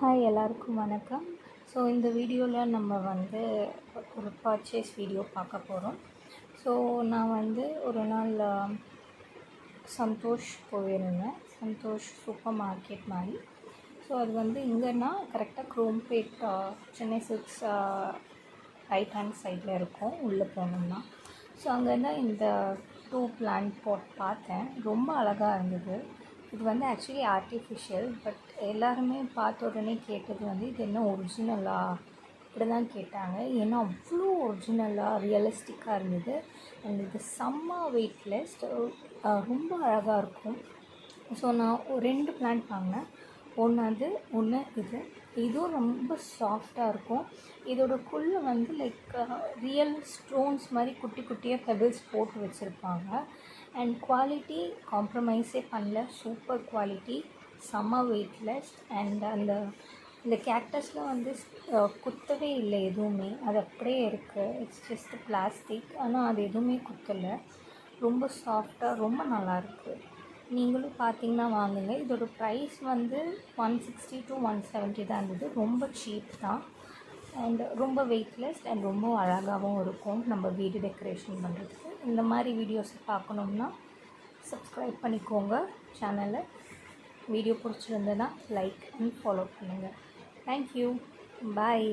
Hi எல்லாருக்கும் வணக்கம். So இந்த வீடியோவில் நம்ம வந்து ஒரு பர்ச்சேஸ் வீடியோ பார்க்க போகிறோம். ஸோ நான் வந்து ஒரு நாள் சந்தோஷ் போயிருந்தேன். சந்தோஷ் சூப்பர் மார்க்கெட் மாதிரி. ஸோ அது வந்து எங்கன்னா கரெக்டாக Chromepet Chennai silks right hand சைடில் இருக்கும் உள்ளே போனோம்னா. ஸோ அங்கே தான் இந்த 2 பிளான்ட் பாட் பார்த்தேன். ரொம்ப அழகாக இருந்தது. இது வந்து ஆக்சுவலி ஆர்டிஃபிஷியல், பட் எல்லாருமே பார்த்த உடனே கேட்டது வந்து இது என்ன ஒரிஜினலா இப்படி தான் கேட்டாங்க. ஏன்னா அவ்வளோ ஒரிஜினலாக ரியலிஸ்டிக்காக இருந்தது. அண்ட் இது செம்ம வெயிட்லெஸ், ரொம்ப அழகாக இருக்கும். ஸோ நான் 2 பிளான்ட் வாங்கினேன். ஒன்று இதுவும் ரொம்ப சாஃப்டாக இருக்கும். இதோடக்குள்ளே வந்து லைக் ரியல் ஸ்டோன்ஸ் மாதிரி குட்டி குட்டியாக பெபிள்ஸ் போட்டு வச்சுருப்பாங்க. அண்ட் குவாலிட்டி காம்ப்ரமைஸே பண்ணல, சூப்பர் குவாலிட்டி, செம்ம வெயிட்லெஸ். அண்ட் இந்த கேக்டஸில் வந்து குத்தவே இல்லை எதுவுமே, அது அப்படியே இருக்குது. இட்ஸ் ஜஸ்ட் பிளாஸ்டிக், ஆனால் அது எதுவுமே குத்தலை. ரொம்ப சாஃப்டாக ரொம்ப நல்லாயிருக்கு. நீங்களும் பார்த்தீங்கன்னா வாங்குங்க. இதோட ப்ரைஸ் வந்து 160 to 170 தான் இருந்தது. ரொம்ப சீப் தான். அண்ட் ரொம்ப வெயிட்லெஸ் அண்ட் ரொம்ப அழகாகவும் இருக்கும் நம்ம வீடு டெக்கரேஷன் பண்ணுறதுக்கு. இந்த மாதிரி வீடியோஸ் பார்க்கணுன்னா சப்ஸ்கிரைப் பண்ணிக்கோங்க சேனலை. வீடியோ பிடிச்சிருந்ததுன்னா லைக் அண்ட் ஃபாலோ பண்ணுங்கள். தேங்க்யூ, பாய்.